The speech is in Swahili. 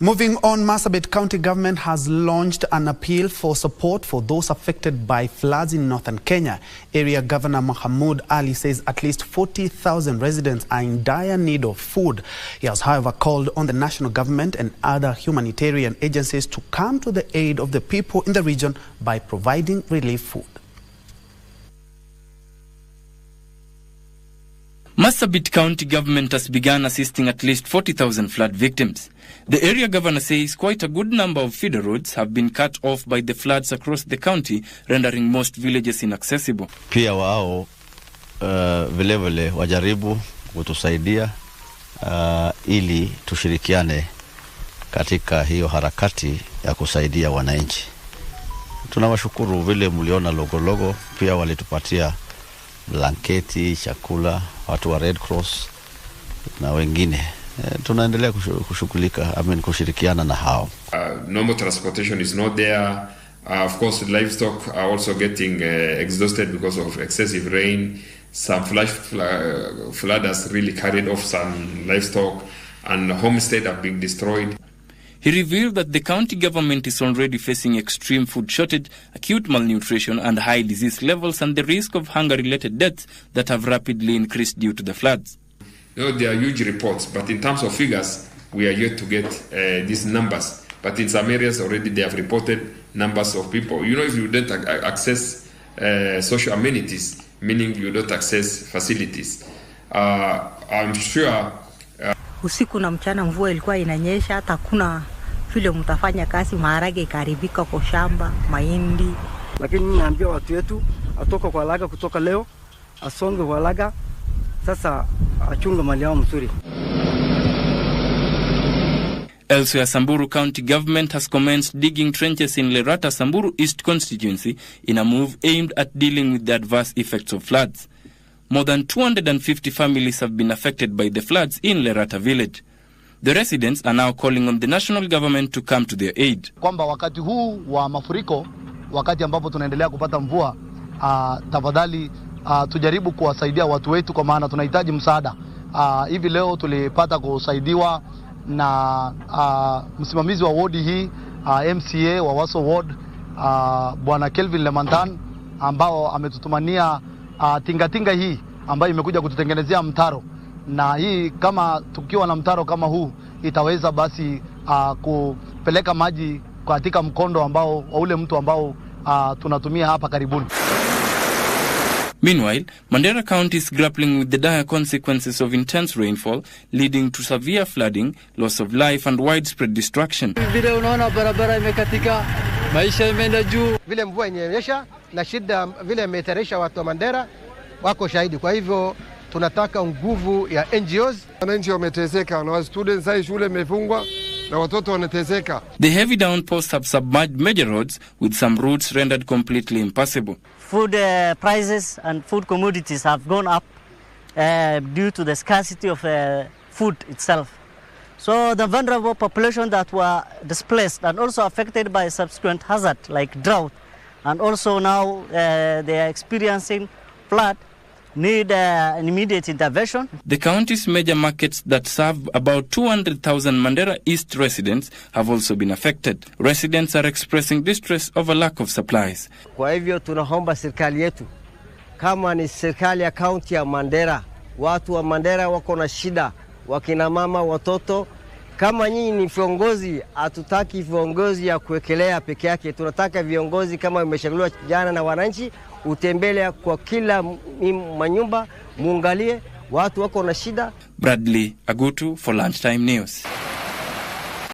Moving on, Marsabit County Government has launched an appeal for support for those affected by floods in northern Kenya. Area Governor Mohamud Ali says at least 40,000 residents are in dire need of food. He has, however, called on the national government and other humanitarian agencies to come to the aid of the people in the region by providing relief food. Marsabit County Government has begun assisting at least 40,000 flood victims. The area governor says quite a good number of feeder roads have been cut off by the floods across the county, rendering most villages inaccessible. Pia wao vilevile wajaribu kutusaidia ili tushirikiane katika hiyo harakati ya kusaidia wananchi. Tunawashukuru vile mliona logo pia walitupatia blanketi, chakula, watu wa Red Cross na wengine. Tunaendelea kushirikiana na hao. Normal transportation is not there. Of course, livestock are also getting exhausted because of excessive rain. Some flood has really carried off some livestock, and homestead have been destroyed. He revealed that the county government is already facing extreme food shortage, acute malnutrition and high disease levels, and the risk of hunger-related deaths that have rapidly increased due to the floods. You know, there are huge reports, but in terms of figures, we are yet to get these numbers. But in some areas already they have reported numbers of people. You know, if you don't access social amenities, meaning you don't access facilities, I'm sure... Usiku na mchana mvua ilikuwa inanyesha, hata kuna vile mtafanya kazi, maharage ikaribika kwa shamba, mahindi. Lakini ninaambia watu wetu atoka kwa laga kutoka leo, asonge kwa laga, sasa achunga mali yao mzuri. Elsewhere, Samburu County Government has commenced digging trenches in Lerata, Samburu East constituency in a move aimed at dealing with the adverse effects of floods. More than 250 families have been affected by the floods in Lerata village. The residents are now calling on the national government to come to their aid. Kwamba wakati huu wa mafuriko, wakati ambapo tunaendelea kupata mvua, tafadhali tujaribu kuwasaidia watu wetu kwa maana tunahitaji msaada. Hivi leo tulipata kusaidiwa na msimamizi wa ward hii, MCA wa Waso ward, Bwana Kelvin Lemantan, ambao ametutumania tingatinga hii ambayo imekuja kututengenezea mtaro, na hii kama tukiwa na mtaro kama huu itaweza basi kupeleka maji katika mkondo ambao wa ule mtu ambao tunatumia hapa karibuni. Meanwhile, Mandera County is grappling with the dire consequences of intense rainfall, leading to severe flooding, loss of life and widespread destruction. Vile unaona barabara imekatika, maisha imeenda juu. Vile mvua inyesha na shida vile imeteresha watu wa Mandera wako shahidi. Kwa hivyo tunataka nguvu ya NGOs. Wananchi wameteseka na students hai shule imefungwa na watoto wanateseka. The heavy downpours have submerged major roads, with some routes rendered completely impassable. Food prices and food commodities have gone up due to the scarcity of food itself. So the vulnerable population that were displaced and also affected by subsequent hazard like drought, and also now they are experiencing flood, need an immediate intervention. The county's major markets that serve about 200,000 Mandera East residents have also been affected. Residents are expressing distress over lack of supplies. Kwa hivyo tunaomba serikali yetu, kama ni serikali ya county ya Mandera, watu wa Mandera wako na shida, wakina mama, watoto. Kama nyinyi ni viongozi, hatutaki viongozi ya kuwekelea peke yake. Tunataka viongozi kama imeshauriwa jana na wananchi, utembelea kwa kila manyumba, muangalie watu wako na shida. Bradley Agutu for Lunchtime News.